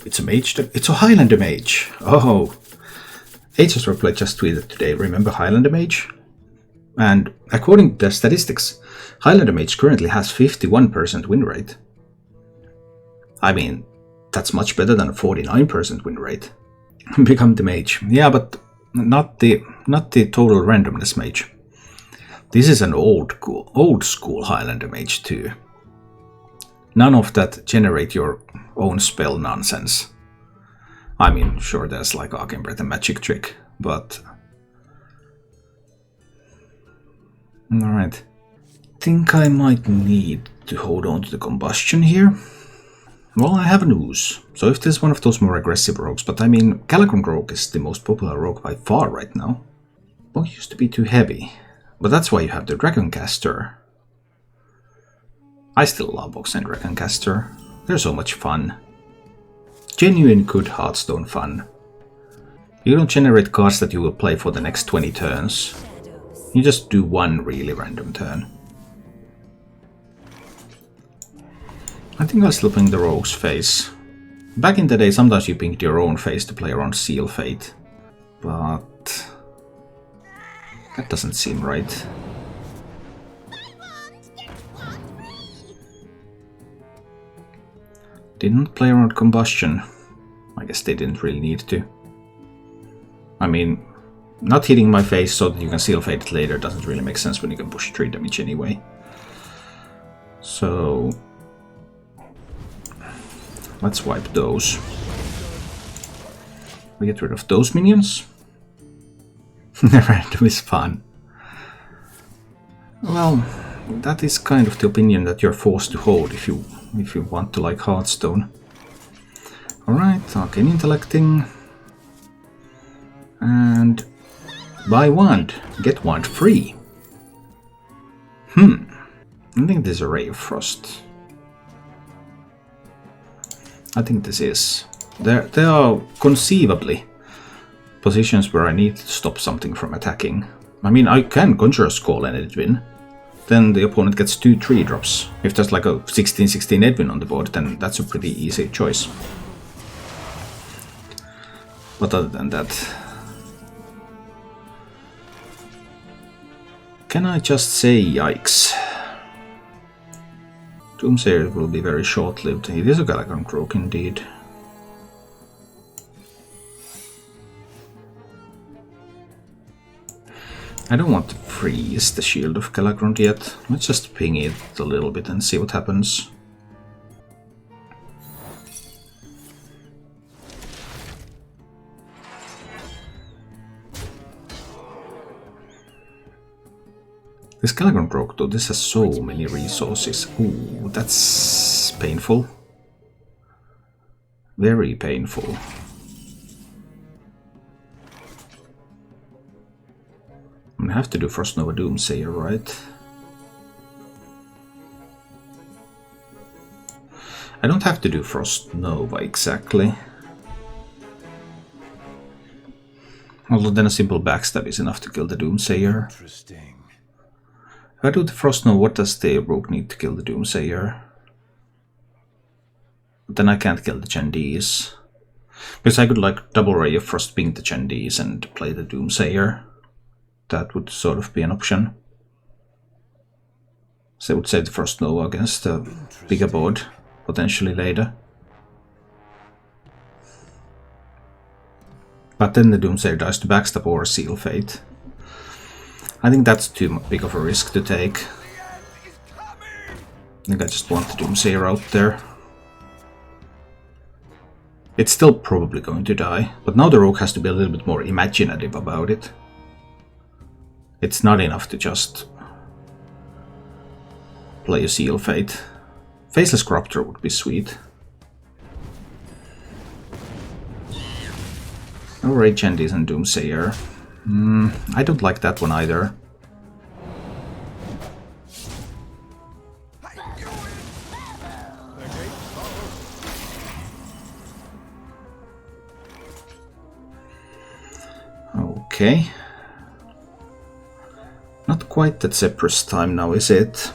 It's a mage. It's a Highlander Mage. Oh. Aegis Replay just tweeted today. Remember Highlander Mage? And according to their statistics, Highlander Mage currently has 51% win rate. I mean, that's much better than a 49% win rate. Become the mage. Yeah, but not the total randomness mage. This is an old school Highlander Mage too. None of that generate your own spell nonsense. I mean, sure, there's like Arcane Breath and Magic Trick, but... Alright. Think I might need to hold on to the combustion here. Well, I have an ooze, so if there's one of those more aggressive rogues, but I mean, Galakrond Rogue is the most popular rogue by far right now. Bog used to be too heavy, but that's why you have the Dragoncaster. I still love Box and Dragoncaster. They're so much fun. Genuine good Hearthstone fun. You don't generate cards that you will play for the next 20 turns. You just do one really random turn. I think I'll still ping the Rogue's Face. Back in the day, sometimes you pinged your own face to play around Seal Fate. But... that doesn't seem right. Didn't play around Combustion. I guess they didn't really need to. I mean, not hitting my face so that you can Seal Fate it later doesn't really make sense when you can push 3 damage anyway. So... let's wipe those. We get rid of those minions. Random is fun. Well, that is kind of the opinion that you're forced to hold if you want to like Hearthstone. Alright, Arcane Intellecting. And buy wand, get wand free. I think this is a Ray of Frost. I think this is. There are conceivably positions where I need to stop something from attacking. I mean, I can conjure a Skull and Edwin. Then the opponent gets 2 3-drops. If there's like a 16/16 Edwin on the board, then that's a pretty easy choice. But other than that... can I just say yikes? Doomsayer will be very short-lived. It is a Galakrond Rogue indeed. I don't want to freeze the Shield of Galakrond yet. Let's just ping it a little bit and see what happens. This Galakrond Rogue though, this has so many resources. Ooh, that's painful. Very painful. I'm gonna have to do Frost Nova Doomsayer, right? I don't have to do Frost Nova exactly. Although then a simple backstab is enough to kill the Doomsayer. Interesting. If I do the Frost Nova, what does the Rogue need to kill the Doomsayer? But then I can't kill the Chandees. Because I could like double Ray of Frost ping the Chandees and play the Doomsayer. That would sort of be an option. So I would say the Frost Nova against a bigger board, potentially later. But then the Doomsayer dies to backstab or Seal Fate. I think that's too big of a risk to take. I think I just want the Doomsayer out there. It's still probably going to die, but now the Rogue has to be a little bit more imaginative about it. It's not enough to just play a Seal Fate. Faceless Corruptor would be sweet. No Raid Chandies and Doomsayer. I don't like that one either. Okay. Not quite that Zephyrus time now, is it?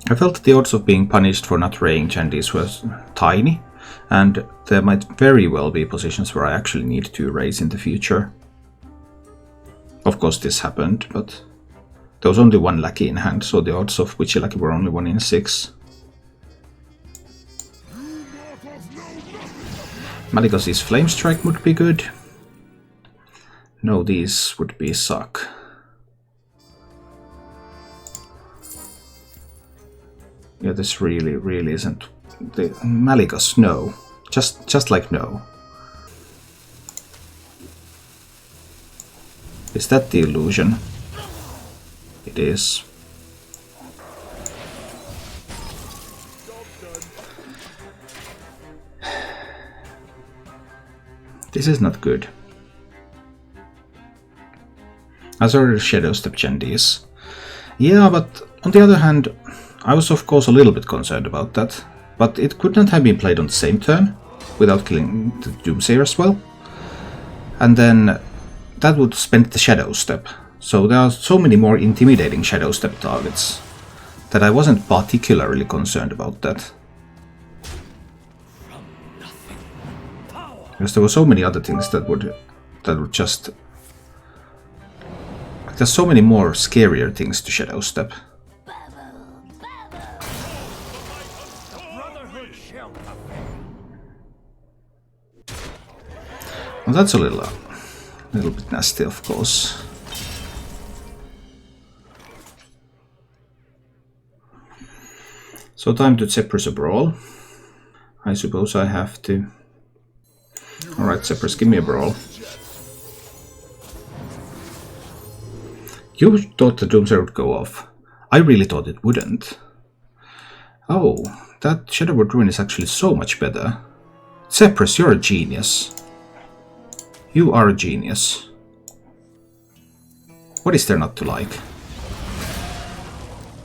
I felt the odds of being punished for not raying Chandies was tiny, And there might very well be positions where I actually need to raise in the future. Of course this happened, but there was only one lackey in hand, so the odds of Witchy Lackey were only 1 in 6. Malygos's Flame Strike would be good. No, these would be suck. Yeah, this really isn't. The Malygos, no. Just like no. Is that the illusion? It is. This is not good. I already Shadow Step Gendies. Yeah, but on the other hand, I was of course a little bit concerned about that. But it could not have been played on the same turn, without killing the Doomsayer as well. And then that would spend the Shadow Step. So there are so many more intimidating Shadow Step targets that I wasn't particularly concerned about that. Because there were so many other things that would just... There's so many more scarier things to Shadow Step. Well, that's a little bit nasty, of course. So time to Zephyrus a Brawl. I suppose I have to... Alright, Zephyrus, give me a Brawl. You thought the Doomsayer would go off. I really thought it wouldn't. Oh, that Shadowward Ruin is actually so much better. Zephyrus, you're a genius. You are a genius. What is there not to like?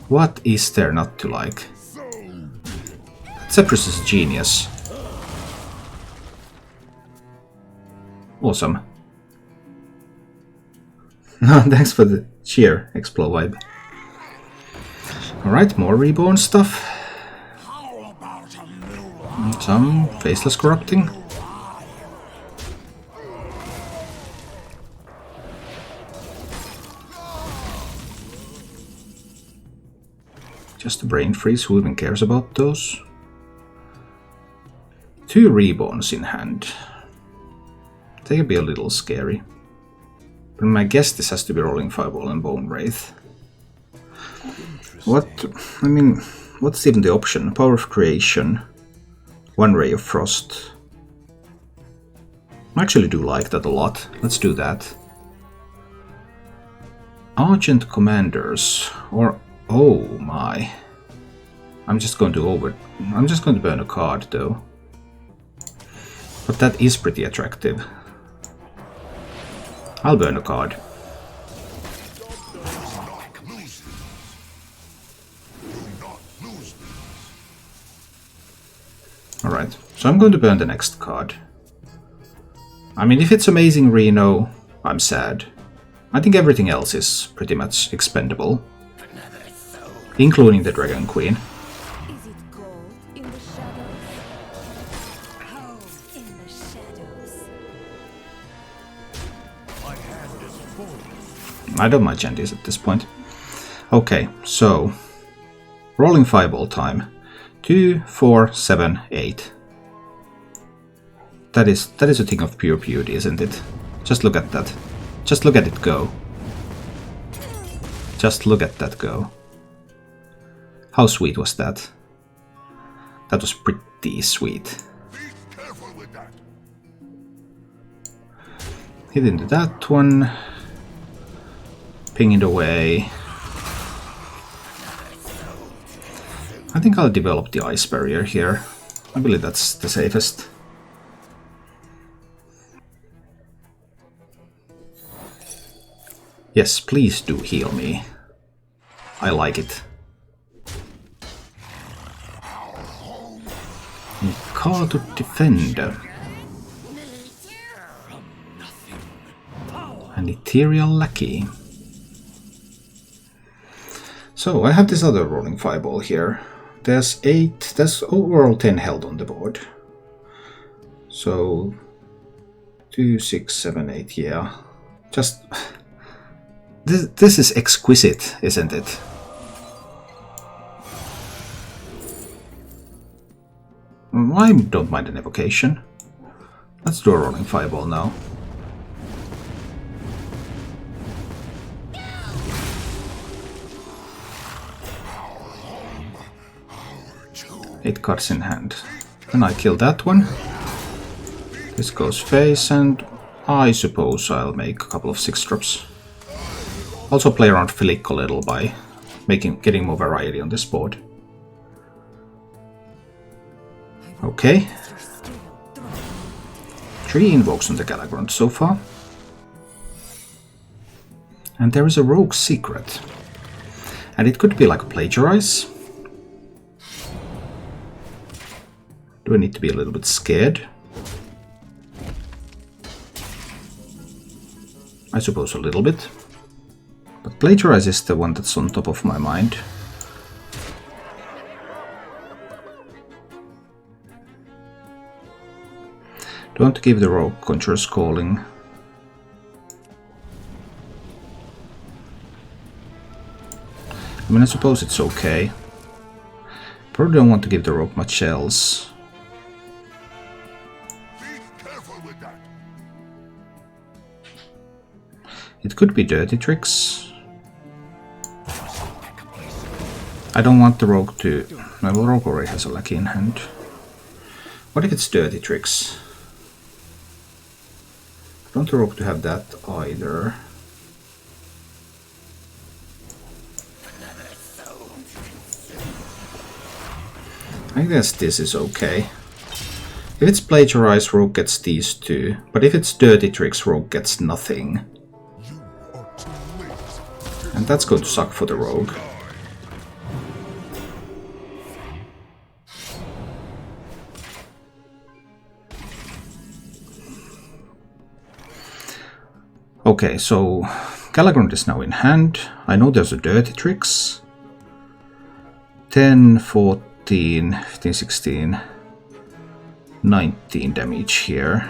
What is there not to like? Zephyrus is a genius. Awesome. Thanks for the cheer, Explo vibe. Alright, more Reborn stuff. Some Faceless Corrupting. Just a Brain Freeze, who even cares about those? 2 Reborns in hand. They can be a little scary. But my guess this has to be Rolling Fireball and Bone Wraith. I mean, what's even the option? Power of Creation. 1 Ray of Frost. I actually do like that a lot. Let's do that. Argent Commanders. Or, oh my. I'm just going to burn a card though. But that is pretty attractive. I'll burn a card. Alright, so I'm going to burn the next card. I mean, if it's Amazing Reno, I'm sad. I think everything else is pretty much expendable. Including the Dragon Queen. Is it cold in the shadows? Cold in the shadows. I don't mind Gendies at this point. Okay, so rolling fireball time. 2, 4, 7, 8. That is a thing of pure beauty, isn't it? Just look at that. Just look at it go. Just look at that go. How sweet was that? That was pretty sweet. Hit into that one. Ping it away. I think I'll develop the ice barrier here. I believe that's the safest. Yes, please do heal me. I like it. Call to Defender. An Ethereal Lackey. So I have this other rolling fireball here. There's overall 10 held on the board. So 2, 6, 7, 8, yeah. Just this is exquisite, isn't it? I don't mind an evocation. Let's do a rolling fireball now. Eight cards in hand. Then I kill that one. This goes face, and I suppose I'll make a couple of 6-drops. Also play around Flick a little by getting more variety on this board. Okay. 3 invokes on the Galagrond so far. And there is a rogue secret. And it could be like a plagiarize. Do I need to be a little bit scared? I suppose a little bit. But plagiarize is the one that's on top of my mind. Do I want to give the rogue Conjurer's Calling? I mean, I suppose it's okay. Probably don't want to give the rogue much else. It could be Dirty Tricks. I don't want the rogue to... Well, the rogue already has a Lackey in hand. What if it's Dirty Tricks? I don't want the rogue to have that either. I guess this is okay. If it's Plagiarize, rogue gets these two. But if it's Dirty Tricks, rogue gets nothing. And that's going to suck for the rogue. Okay, so Galagrond is now in hand. I know there's a Dirty Tricks. 10, 14, 15, 16, 19 damage here.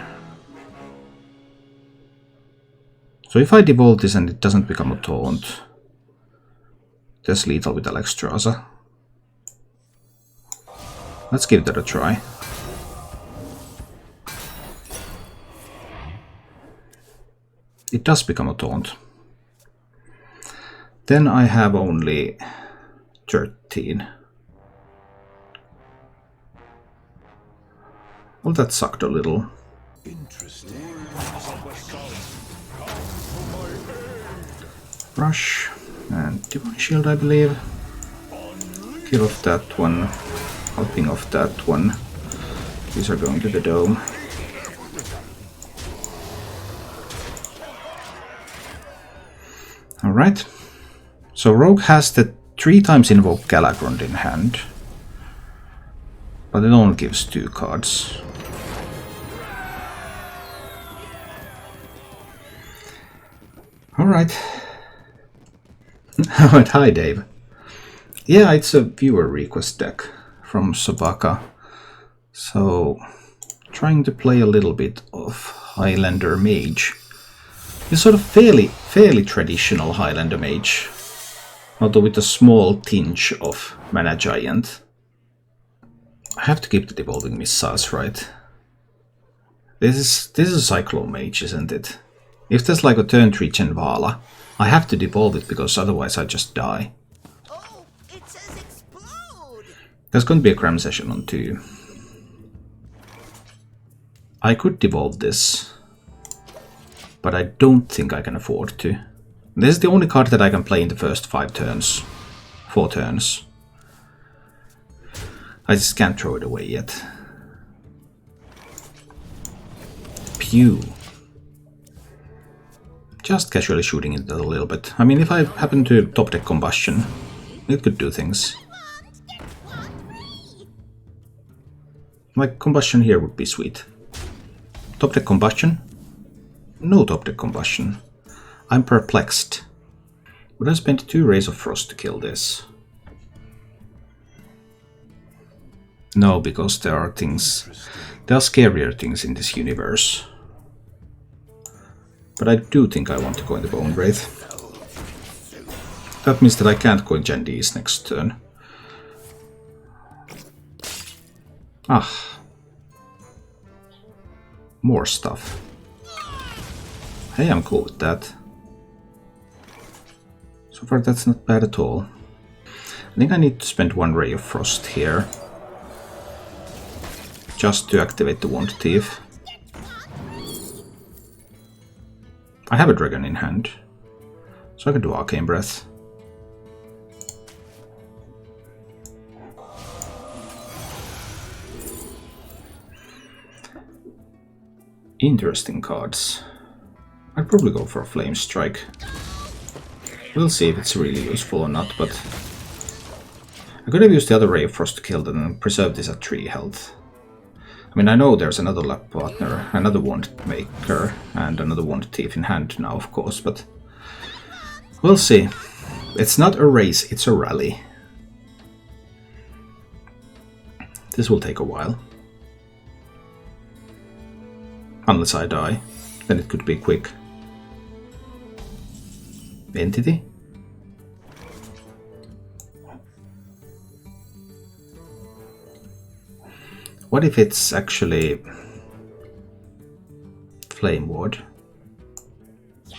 So if I devolve this and it doesn't become a taunt, there's lethal with Alexstrasza. Let's give that a try. It does become a taunt. Then I have only 13. Well, that sucked a little. Interesting. Rush and Divine Shield, I believe. Kill off that one. I'll ping off that one. These are going to the dome. Alright. So Rogue has the 3 times invoke Galagrond in hand. But it only gives 2 cards. Alright. Alright, hi Dave. Yeah, it's a viewer request deck from Sobaka. So, trying to play a little bit of Highlander Mage. It's sort of fairly traditional Highlander Mage. Although with a small tinge of Mana Giant. I have to keep the Devolving Missiles, right? This is a Cyclone Mage, isn't it? If there's like a turn 3 Chenvala, I have to devolve it because otherwise I just die. Oh, it says explode. There's going to be a cram session on 2. I could devolve this, but I don't think I can afford to. This is the only card that I can play in the first 5 turns. 4 turns. I just can't throw it away yet. Pew. Just casually shooting it a little bit. I mean, if I happen to top deck Combustion, it could do things. Like, Combustion here would be sweet. Top deck Combustion? No top deck Combustion. I'm perplexed. Would I spend 2 Rays of Frost to kill this? No, because there are scarier things in this universe. But I do think I want to go in the Bone Wraith. That means that I can't go in Gendies next turn. Ah. More stuff. Hey, I'm cool with that. So far that's not bad at all. I think I need to spend one Ray of Frost here. Just to activate the Wound Thief. I have a dragon in hand. So I can do Arcane Breath. Interesting cards. I'd probably go for a Flame Strike. We'll see if it's really useful or not, but I could have used the other Ray of Frost to kill them and preserve this at 3 health. I mean, I know there's another Lap Partner, another Wound Maker, and another Wound Thief in hand now, of course, but we'll see. It's not a race, it's a rally. This will take a while. Unless I die, then it could be quick. Entity? What if it's actually Flame Ward? I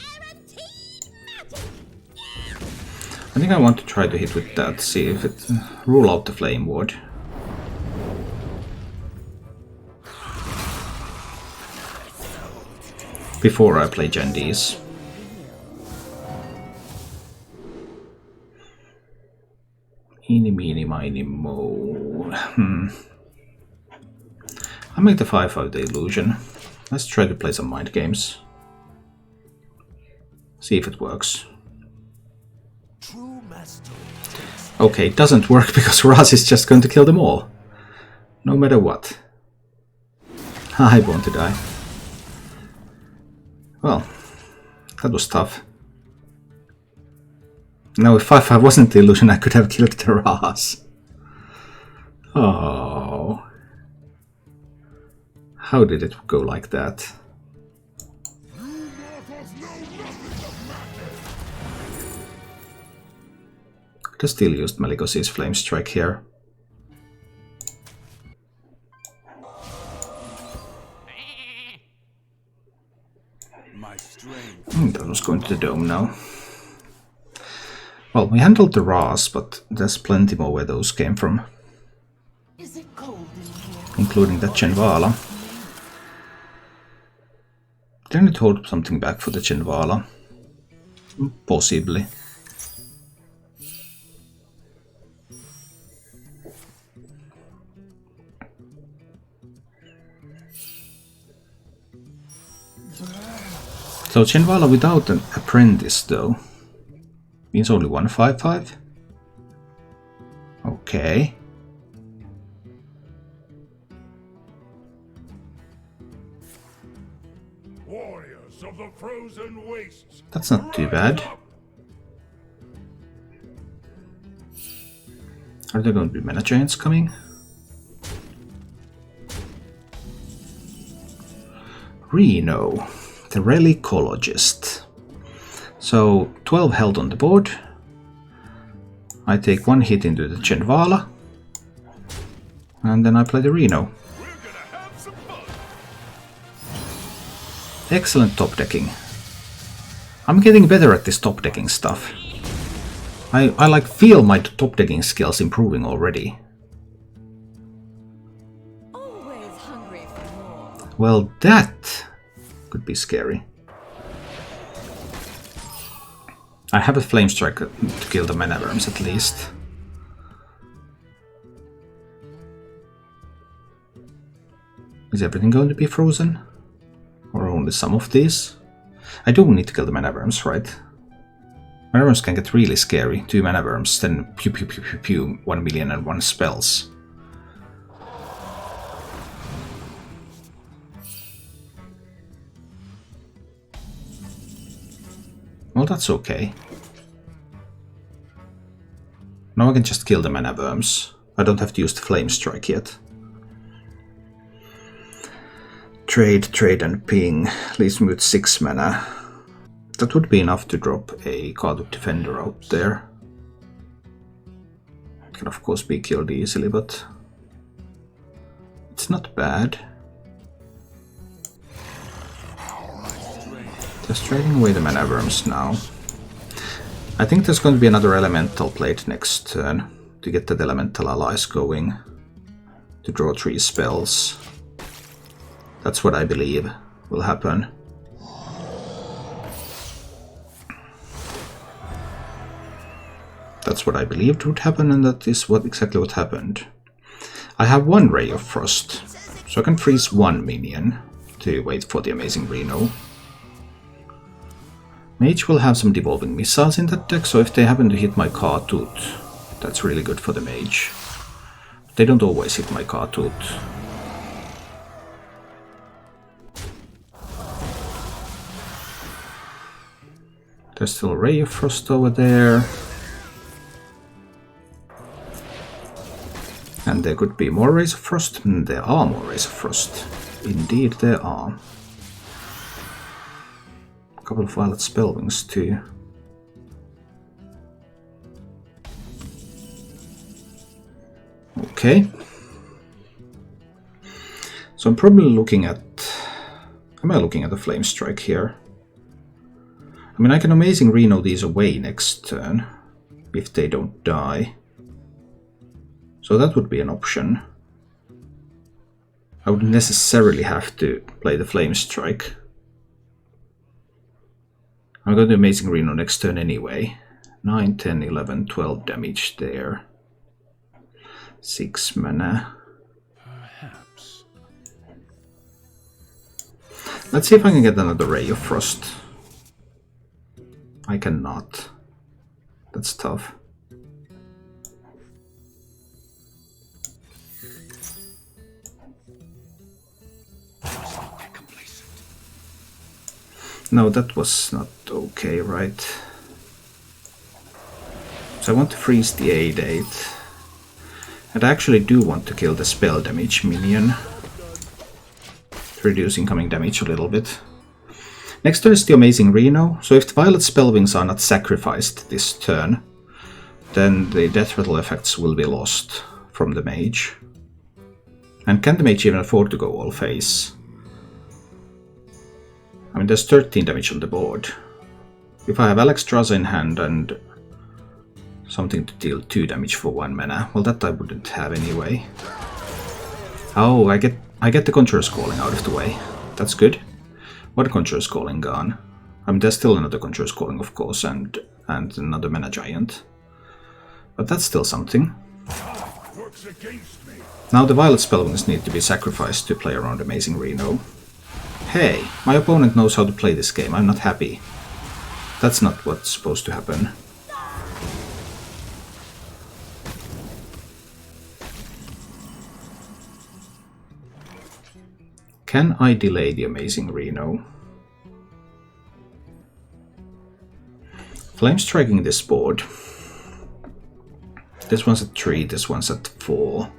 think I want to try to hit with that, see if it rule out the Flame Ward. Before I play Gendies. Eeny, meeny, miny, mo. I'll make the 5/5 the illusion. Let's try to play some mind games. See if it works. Okay, it doesn't work because Raz is just going to kill them all. No matter what. I want to die. Well, that was tough. Now if 5/5 wasn't the illusion, I could have killed the Raz. Oh. How did it go like that? Could have still used Maligos's Flame Strike here. That was going to the dome now. Well, we handled the Raz, but there's plenty more where those came from. Is it cold in here? Including that Chenvala. Didn't it hold something back for the Chenvala? Possibly. So Chenvala without an apprentice though means only 1/5/5? Okay. Warriors of the frozen wastes. That's not too bad. Are there going to be mana giants coming? Reno, the Relicologist. So 12 health on the board. I take one hit into the Chenvala. And then I play the Reno. Excellent top decking. I'm getting better at this top decking stuff. I like feel my top decking skills improving already. Always hungry for more. Well, that could be scary. I have a Flame Strike to kill the mana worms at least. Is everything going to be frozen? Or only some of these? I do need to kill the mana worms, right? Mana worms can get really scary. 2 mana worms, then pew pew pew pew pew, 1,000,001 spells. Well, that's okay. Now I can just kill the mana worms. I don't have to use the Flame Strike yet. Trade, and ping. Leaves me with 6 mana. That would be enough to drop a card Defender out there. It can of course be killed easily, but it's not bad. Just trading away the mana worms now. I think there's going to be another elemental played next turn to get that elemental allies going. To draw 3 spells. That's what I believe will happen. That's what I believed would happen, and that is exactly what happened. I have 1 Ray of Frost, so I can freeze 1 minion to wait for the amazing Reno. Mage will have some devolving missiles in that deck, so if they happen to hit my Cartooth, that's really good for the mage. They don't always hit my Cartooth. There's still a Ray of Frost over there. And there could be more Rays of Frost. There are more Rays of Frost. Indeed there are. A couple of Violet Spellwings too. Okay. So I'm probably looking at... Am I looking at a Flame Strike here? I mean, I can amazing Reno these away next turn, if they don't die. So that would be an option. I wouldn't necessarily have to play the Flame Strike. I'm going to amazing Reno next turn anyway. 9, 10, 11, 12 damage there. 6 mana. Perhaps. Let's see if I can get another Ray of Frost. I cannot. That's tough. No, that was not okay, right? So I want to freeze the 8/8. And I actually do want to kill the spell damage minion. To reduce incoming damage a little bit. Next turn is the amazing Reno, so if the Violet Spellwings are not sacrificed this turn, then the death rattle effects will be lost from the mage. And can the mage even afford to go all face? I mean, there's 13 damage on the board. If I have Alexstrasza in hand and something to deal 2 damage for 1 mana, well, that I wouldn't have anyway. Oh, I get the Conjurer's Calling out of the way. That's good. What Conjurer's Calling gone? I mean, there's still another Conjurer's Calling, of course, and another Mana Giant. But that's still something. Works against me. Now the Violet Spellwings need to be sacrificed to play around Amazing Reno. Hey, my opponent knows how to play this game. I'm not happy. That's not what's supposed to happen. Can I delay the amazing Reno? Flame striking this board. This one's at 3, this one's at 4.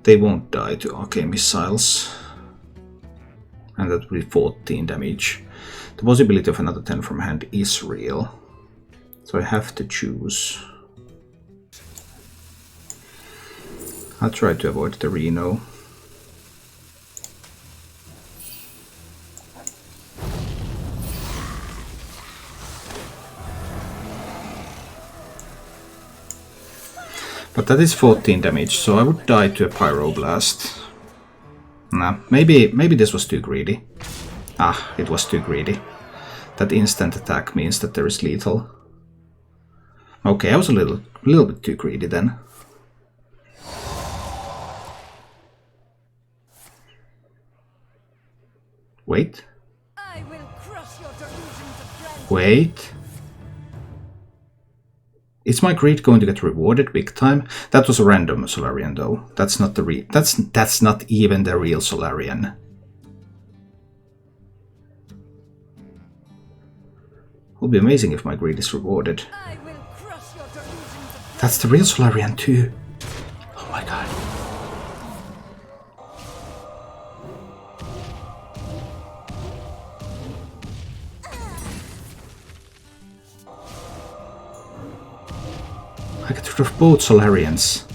They won't die to arcane missiles. And that will be 14 damage. The possibility of another 10 from hand is real. So I have to choose. I'll try to avoid the Reno. But that is 14 damage, so I would die to a Pyroblast. Nah, maybe this was too greedy. Ah, it was too greedy. That instant attack means that there is lethal. Okay, I was a little bit too greedy then. Wait. I will crush your delusions of grandeur. Wait. Is my greed going to get rewarded big time? That was a random Solarian though. That's not the that's not even the real Solarian. It will be amazing if my greed is rewarded. I will crush your delusions of That's the real Solarian too. Oh my god. I get rid of both Solarians.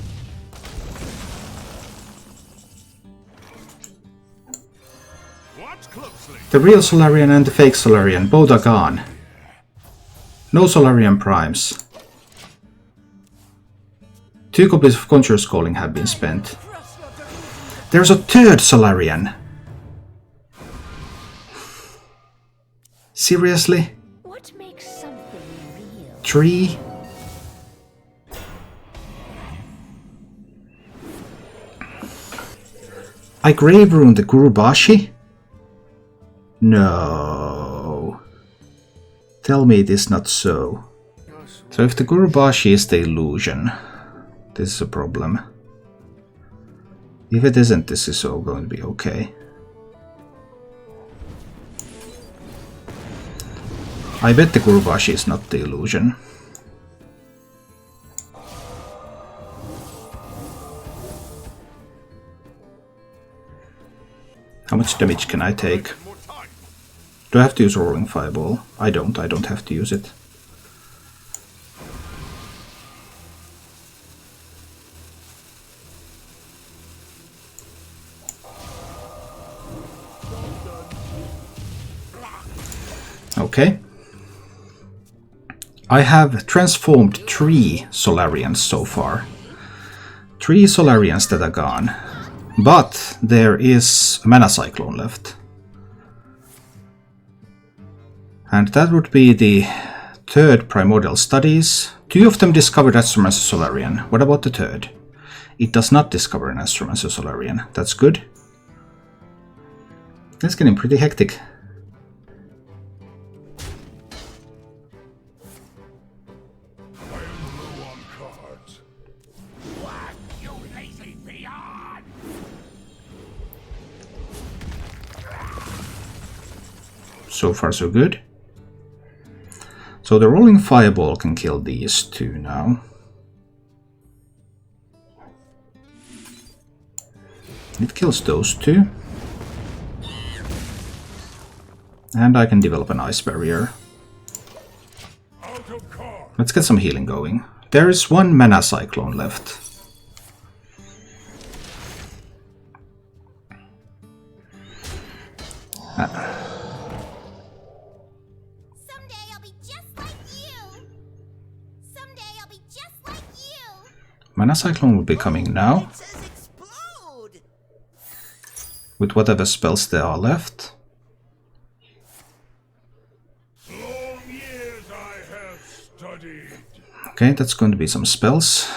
Watch closely. The real Solarian and the fake Solarian, both are gone. No Solarian Primes. 2 copies of Conjure's Calling have been spent. There's a third Solarian! Seriously? What makes something real? 3? I grave ruined the Gurubashi? No. Tell me it is not so. So if the Gurubashi is the illusion, this is a problem. If it isn't, this is all going to be okay. I bet the Gurubashi is not the illusion. How much damage can I take? Do I have to use Roaring Fireball? I don't have to use it. Okay. I have transformed 3 Solarians so far. 3 Solarians that are gone. But there is a Mana Cyclone left. And that would be the 3rd Primordial Studies. 2 of them discovered Astromancer Solarian. What about the 3rd? It does not discover an Astromancer Solarian. That's good. That's getting pretty hectic. So far so good. So the Rolling Fireball can kill these 2 now. It kills those 2. And I can develop an Ice Barrier. Let's get some healing going. There is 1 Mana Cyclone left. Mana Cyclone will be coming now. With whatever spells there are left. Long years I have studied. Okay, that's going to be some spells.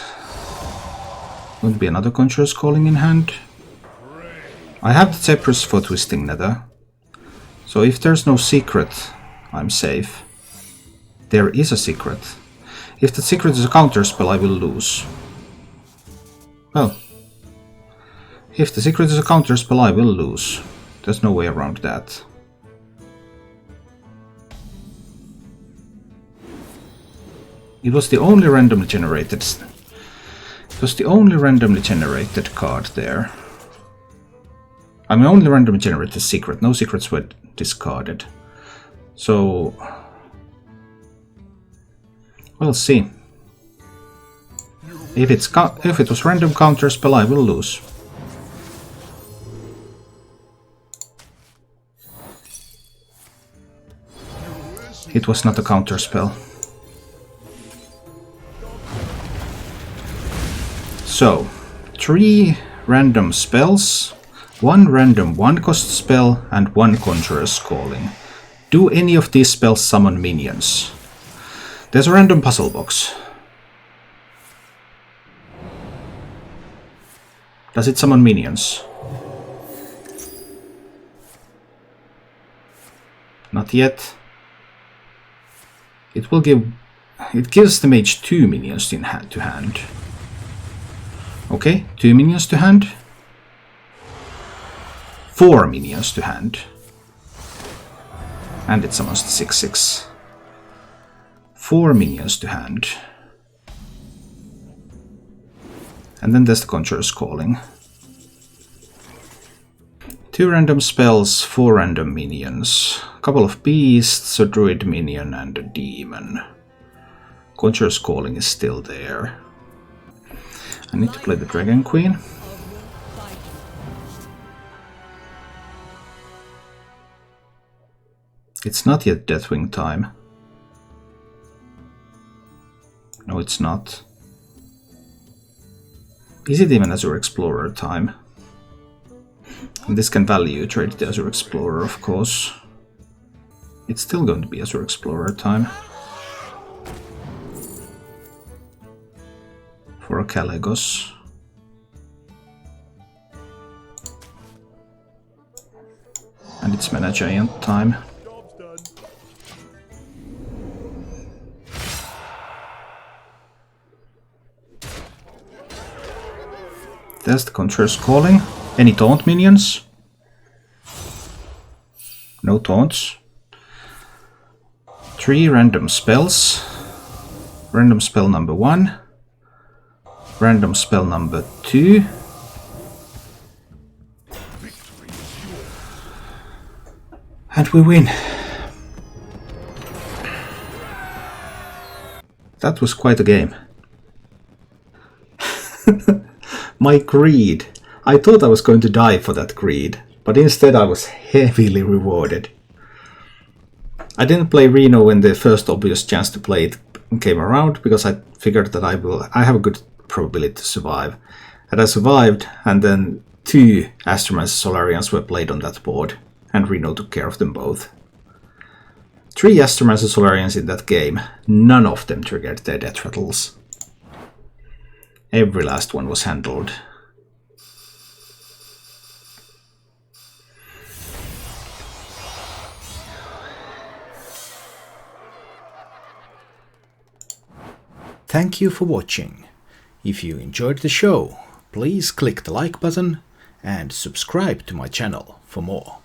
Going to be another Conjurer's Calling in hand. I have the Zephyrus for Twisting Nether. So if there's no secret, I'm safe. There is a secret. If the secret is a counter spell, I will lose. Well, if the secret is a counter spell, I will lose. There's no way around that. It was the only randomly generated. It was the only randomly generated card there. I mean, only randomly generated secret. No secrets were discarded. So we'll see. If it was random counter spell, I will lose. It was not a counter spell. So, 3 random spells, 1 random 1-cost spell, and 1 Conjurer's Calling. Do any of these spells summon minions? There's a random puzzle box. Does it summon minions? Not yet. It gives the mage 2 minions to hand. Okay, 2 minions to hand. 4 minions to hand. And it summons the 6/6. 4 minions to hand. And then there's the Conjurer's Calling. 2 random spells, 4 random minions. A couple of beasts, a druid minion, and a demon. Conjurer's Calling is still there. I need to play the Dragon Queen. It's not yet Deathwing time. No, it's not. Is it even Azure Explorer time? And this can value trade the Azure Explorer, of course. It's still going to be Azure Explorer time. For a Caligos. And it's Mana Giant time. There's the Conjurer's Calling. Any taunt minions? No taunts. 3 random spells. Random spell number 1. Random spell number 2. And we win. That was quite a game. My greed. I thought I was going to die for that greed, but instead I was heavily rewarded. I didn't play Reno when the first obvious chance to play it came around, because I figured that I have a good probability to survive. And I survived, and then 2 Astromancer Solarians were played on that board, and Reno took care of them both. 3 Astromancer Solarians in that game, none of them triggered their death rattles. Every last one was handled. Thank you for watching. If you enjoyed the show, please click the like button and subscribe to my channel for more.